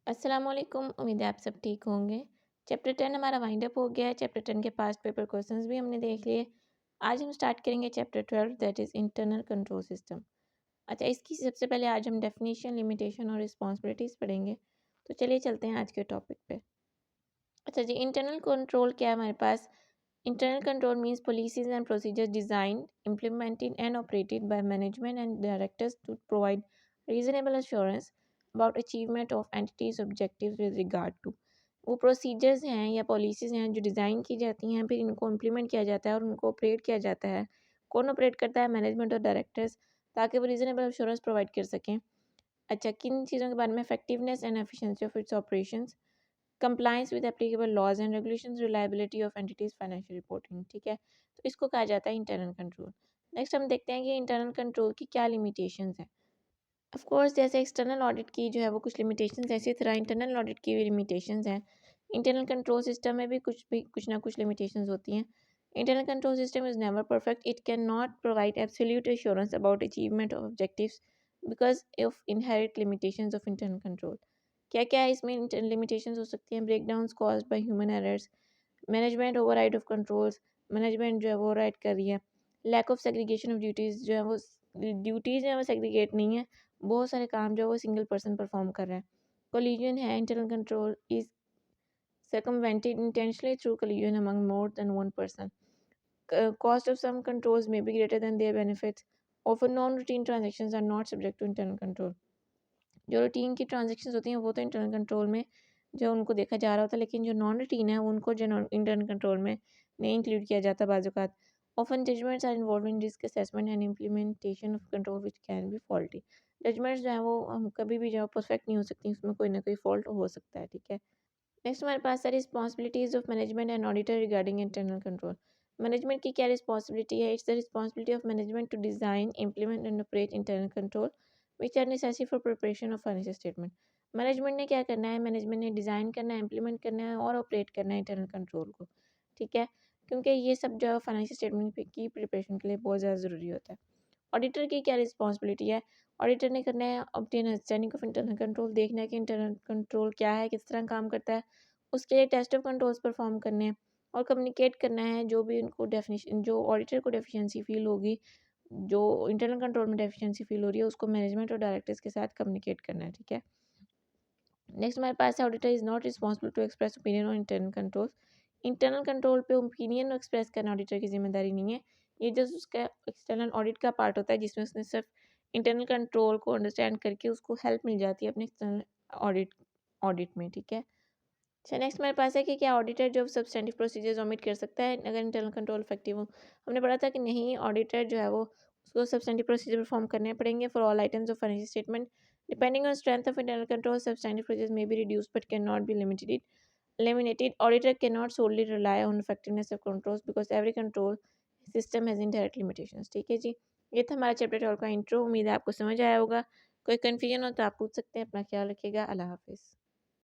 अस्सलामुअलैकुम। उम्मीद है आप सब ठीक होंगे। चैप्टर 10 हमारा वाइंड अप हो गया है। चैप्टर 10 के पास्ट पेपर क्वेश्चंस भी हमने देख लिए। आज हम स्टार्ट करेंगे chapter 12 that is internal control system. अच्छा, इसकी सबसे पहले आज हम डेफिनेशन, लिमिटेशन और रिस्पॉन्सिबिलिटीज़ पढ़ेंगे। तो चलिए चलते हैं आज के टॉपिक पे। अच्छा जी, इंटरनल कंट्रोल क्या है हमारे पास? Internal control means policies and procedures designed, implemented and operated by management and directors to provide reasonable assurance about achievement of entities objectives with regard to। वो प्रोसीजर्स हैं या पॉलिसीज़ हैं जो डिज़ाइन की जाती हैं, फिर इनको इम्प्लीमेंट किया जाता है और उनको ऑपरेट किया जाता है। कौन ऑपरेट करता है? मैनेजमेंट और डायरेक्टर्स, ताकि वो रीजनेबल एश्योरेंस प्रोवाइड कर सकें। अच्छा, किन चीज़ों के बारे में? Effectiveness and efficiency of its operations, compliance with applicable laws and regulations, reliability of entity's financial reporting. ठीक है, तो इसको कहा जाता है इंटरनल कंट्रोल। नेक्स्ट हम देखते हैं कि इंटरनल कंट्रोल की क्या लिमिटेशंस हैं। ऑफ कोर्स जैसे एक्सटर्नल ऑडिट की जो है वो कुछ लिमिटेशंस है, इसी तरह इंटरनल ऑडिट की भी लिमिटेशंस हैं। इंटरनल कंट्रोल सिस्टम में भी कुछ ना कुछ लिमिटेशंस होती हैं। Internal control system is never perfect. It can not provide absolute assurance about achievement of objectives because of inherit limitations of internal control. क्या क्या है इसमें लिमिटेशंस हो सकती हैं? Breakdowns caused by human errors, management override of controls, management जो है वो ओवरराइड कर रही है, lack of segregation of duties, जो है वो ड्यूटीज़ जो है वो सेग्रीगेट नहीं है, बहुत सारे काम जो है वो सिंगल पर्सन परफॉर्म कर रहा है। कोलिजन है, internal control is circumvented intentionally through collision among more than one person. Cost of some controls may be greater than their benefits. Often non-routine transactions are not subject to internal control. जो routine की transactions होती हैं वो तो internal control में जो उनको देखा जा रहा होता है, लेकिन जो नॉन रूटीन है उनको जो इंटरनल कंट्रोल में नहीं इंक्लूड किया जाता बाज़ औक़ात। Often judgments are involved in risk assessment and implementation of control which can be faulty. Judgments जो है वो हम कभी भी जो परफेक्ट नहीं हो सकती, उसमें कोई ना कोई फॉल्ट हो सकता है। ठीक है, नेक्स्ट हमारे पास है responsibilities of management and auditor regarding internal control. Management की क्या रिस्पॉन्सिबिलिटी है? It's the responsibility of management to design, implement and operate internal control which are necessary for preparation of financial statement. Management ने क्या करना है? Management ने design करना है, इम्प्लीमेंट करना है और ऑपरेट करना है इंटरनल कंट्रोल को। ठीक है, क्योंकि ये सब जो फाइनेंशियल स्टेटमेंट की प्रिपरेशन के लिए बहुत ज़्यादा ज़रूरी होता है। ऑडिटर की क्या रिस्पॉन्सिबिलिटी है? ऑडिटर ने करना है obtain understanding of internal control, देखना है कि इंटरनल कंट्रोल क्या है, किस तरह काम करता है, उसके लिए टेस्ट ऑफ कंट्रोल्स परफॉर्म करने हैं और कम्युनिकेट करना है जो भी उनको डेफिनेशन, जो ऑडिटर को डेफिशिएंसी फील होगी, जो इंटरनल कंट्रोल में डेफिशिएंसी फील हो रही है, उसको मैनेजमेंट और डायरेक्टर्स के साथ कम्युनिकेट करना है। ठीक है, नेक्स्ट हमारे पास है auditor is not responsible to express opinion on internal control. Internal control पे ओपिनियन एक्सप्रेस करना ऑडिटर की जिम्मेदारी नहीं है। ये जस्ट उसका एक्सटर्नल ऑडिट का पार्ट होता है जिसमें उसने सिर्फ इंटरनल कंट्रोल को अंडरस्टैंड करके उसको हेल्प मिल जाती है अपने एक्सटर्नल ऑडिट ऑडिट में। ठीक है, अच्छा नेक्स्ट हमारे पास है कि क्या ऑडिटर जो सब्सटेंटिव प्रोसीजर्स ओमिट कर सकता है अगर इंटरनल कंट्रोल इफेक्टिव हो? हमने पढ़ा था कि नहीं, ऑडिटर जो है वो उसको सब्सटेंटिव प्रोसीजर परफॉर्म करने पड़ेंगे for all items of financial statement. Depending on strength of internal control, substantive procedures may be reduced but can not be eliminated. Auditor cannot solely rely on effectiveness of controls because every control system has inherent limitations. ठीक है जी, ये था हमारा chapter 12 का intro. उम्मीद है आपको समझ आया होगा। कोई कन्फ्यूजन हो तो आप पूछ सकते हैं। अपना ख्याल रखिएगा। अल्लाह हाफिज़।